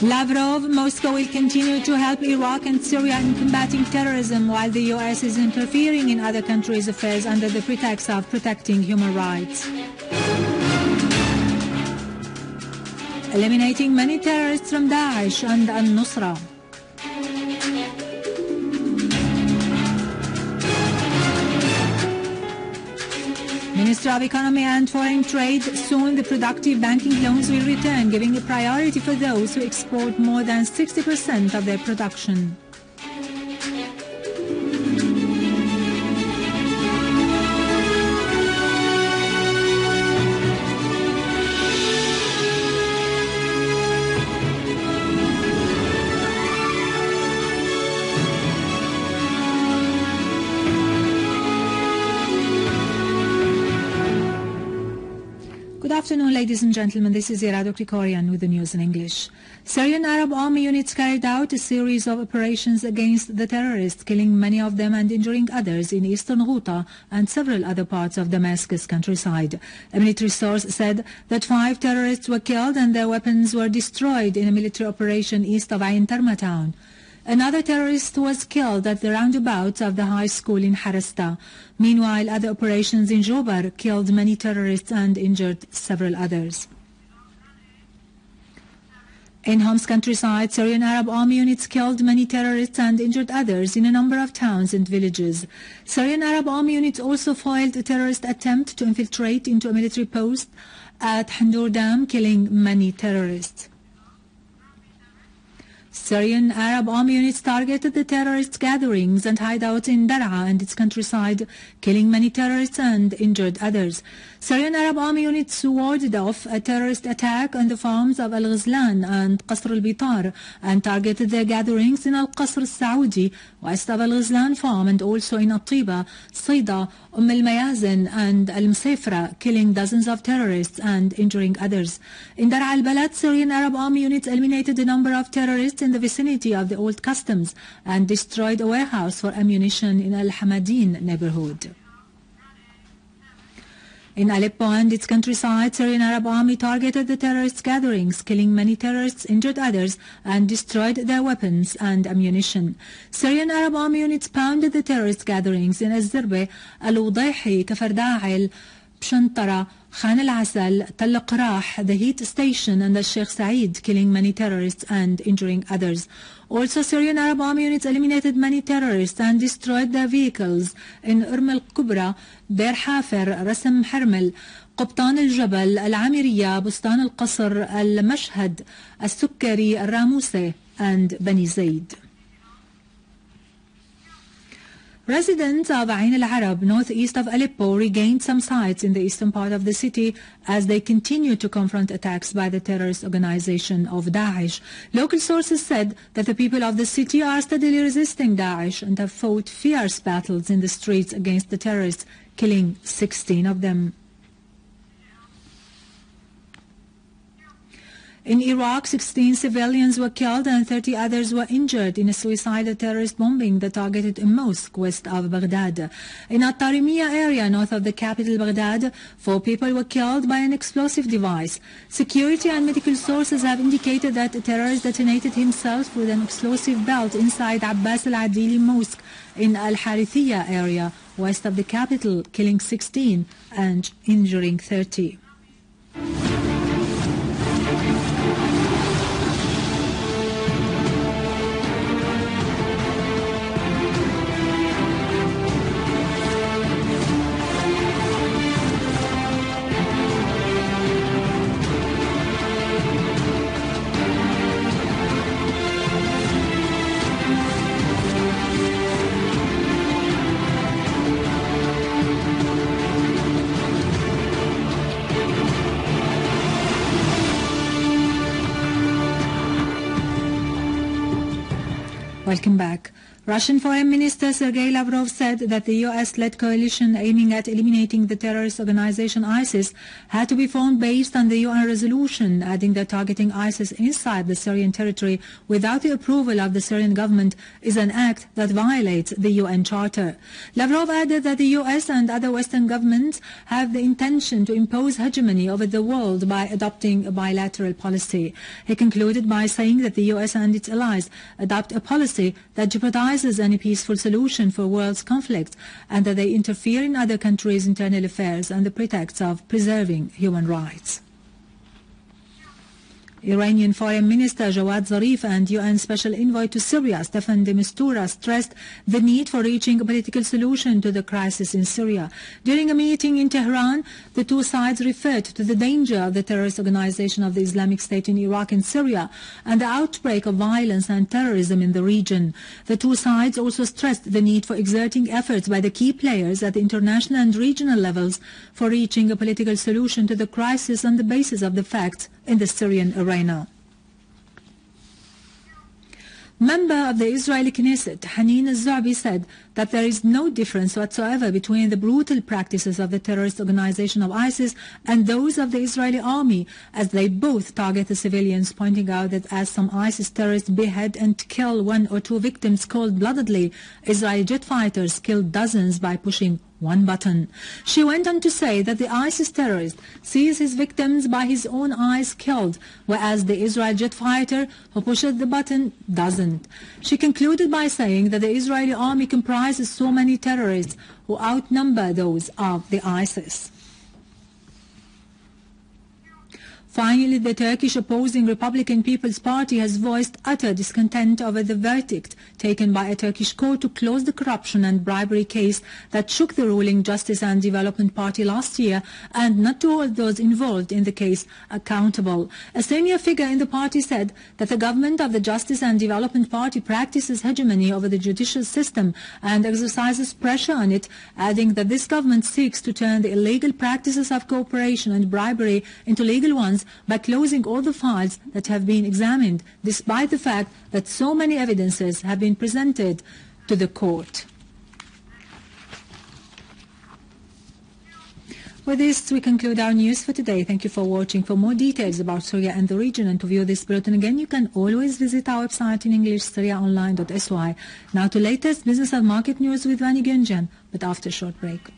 Lavrov, Moscow will continue to help Iraq and Syria in combating terrorism while the U.S. is interfering in other countries' affairs under the pretext of protecting human rights. Eliminating many terrorists from Daesh and al-Nusra. Minister of Economy and Foreign Trade, soon the productive banking loans will return, giving a priority for those who export more than 60% of their production. Good afternoon, ladies and gentlemen. This is Irado Krikorian with the news in English. Syrian Arab army units carried out a series of operations against the terrorists, killing many of them and injuring others in eastern Ghouta and several other parts of Damascus countryside. A military source said that 5 terrorists were killed and their weapons were destroyed in a military operation east of Ain Tarma town. Another terrorist was killed at the roundabout of the high school in Harasta. Meanwhile, other operations in Jobar killed many terrorists and injured several others. In Homs countryside, Syrian Arab army units killed many terrorists and injured others in a number of towns and villages. Syrian Arab army units also foiled a terrorist attempt to infiltrate into a military post at Handour Dam, killing many terrorists. Syrian Arab army units targeted the terrorist gatherings and hideouts in Dar'a and its countryside, killing many terrorists and injured others. Syrian Arab army units warded off a terrorist attack on the farms of Al-Ghazlan and Qasr al-Bitar and targeted their gatherings in Al-Qasr al-Saudi, west of Al-Ghazlan farm, and also in Atiba, Sida, al-Mayazin and Al-Msafra, killing dozens of terrorists and injuring others. In Dar'a al-Balad, Syrian Arab army units eliminated a number of terrorists in the vicinity of the old customs and destroyed a warehouse for ammunition in Al-Hamadin neighborhood. In Aleppo and its countryside, Syrian Arab army targeted the terrorist gatherings, killing many terrorists, injured others, and destroyed their weapons and ammunition. Syrian Arab army units pounded the terrorist gatherings in Az-Zirbe, Al-Wudayhi, Kafar Da'il, Bshantara, Khan al-Asal, Tal Qrah, the Heat Station, and the Sheikh Said, killing many terrorists and injuring others. Also, Syrian Arab army units eliminated many terrorists and destroyed their vehicles in al-Kubra, Deir Hafer, Rasm Harmel, قبطان الجبل, Al-Amiriya, Bustan al-Qasr, Al-Mashhad, Al-Sukkari, Al-Ramuse, and Bani Zaid. Residents of Ain al-Arab, northeast of Aleppo, regained some sites in the eastern part of the city as they continue to confront attacks by the terrorist organization of Daesh. Local sources said that the people of the city are steadily resisting Daesh and have fought fierce battles in the streets against the terrorists, killing 16 of them. In Iraq, 16 civilians were killed and 30 others were injured in a suicidal terrorist bombing that targeted a mosque west of Baghdad. In At-Tarimiyya area north of the capital Baghdad, 4 people were killed by an explosive device. Security and medical sources have indicated that a terrorist detonated himself with an explosive belt inside Abbas al-Adili Mosque in Al-Harithiyya area west of the capital, killing 16 and injuring 30. Welcome back. Russian Foreign Minister Sergei Lavrov said that the US-led coalition aiming at eliminating the terrorist organization ISIS had to be formed based on the UN resolution, adding that targeting ISIS inside the Syrian territory without the approval of the Syrian government is an act that violates the UN Charter. Lavrov added that the US and other Western governments have the intention to impose hegemony over the world by adopting a bilateral policy. He concluded by saying that the US and its allies adopt a policy that jeopardizes any peaceful solution for world's conflicts, and that they interfere in other countries' internal affairs on the pretext of preserving human rights. Iranian Foreign Minister Jawad Zarif and UN Special Envoy to Syria Staffan de Mistura stressed the need for reaching a political solution to the crisis in Syria. During a meeting in Tehran, the two sides referred to the danger of the terrorist organization of the Islamic State in Iraq and Syria and the outbreak of violence and terrorism in the region. The two sides also stressed the need for exerting efforts by the key players at the international and regional levels for reaching a political solution to the crisis on the basis of the facts in the Syrian arena. Member of the Israeli Knesset, Hanine Zabi, said that there is no difference whatsoever between the brutal practices of the terrorist organization of ISIS and those of the Israeli army, as they both target the civilians, pointing out that as some ISIS terrorists behead and kill one or two victims cold-bloodedly, Israeli jet fighters kill dozens by pushing one button. She went on to say that the ISIS terrorist sees his victims by his own eyes killed, whereas the Israeli jet fighter who pushes the button doesn't. She concluded by saying that the Israeli army comprises so many terrorists who outnumber those of the ISIS. Finally, the Turkish opposing Republican People's Party has voiced utter discontent over the verdict taken by a Turkish court to close the corruption and bribery case that shook the ruling Justice and Development Party last year, and not to hold those involved in the case accountable. A senior figure in the party said that the government of the Justice and Development Party practices hegemony over the judicial system and exercises pressure on it, adding that this government seeks to turn the illegal practices of cooperation and bribery into legal ones by closing all the files that have been examined, despite the fact that so many evidences have been presented to the court. With this, we conclude our news for today. Thank you for watching. For more details about Syria and the region, and to view this bulletin again, you can always visit our website in English, syriaonline.sy. Now to latest business and market news with Vani Gunjan, but after a short break.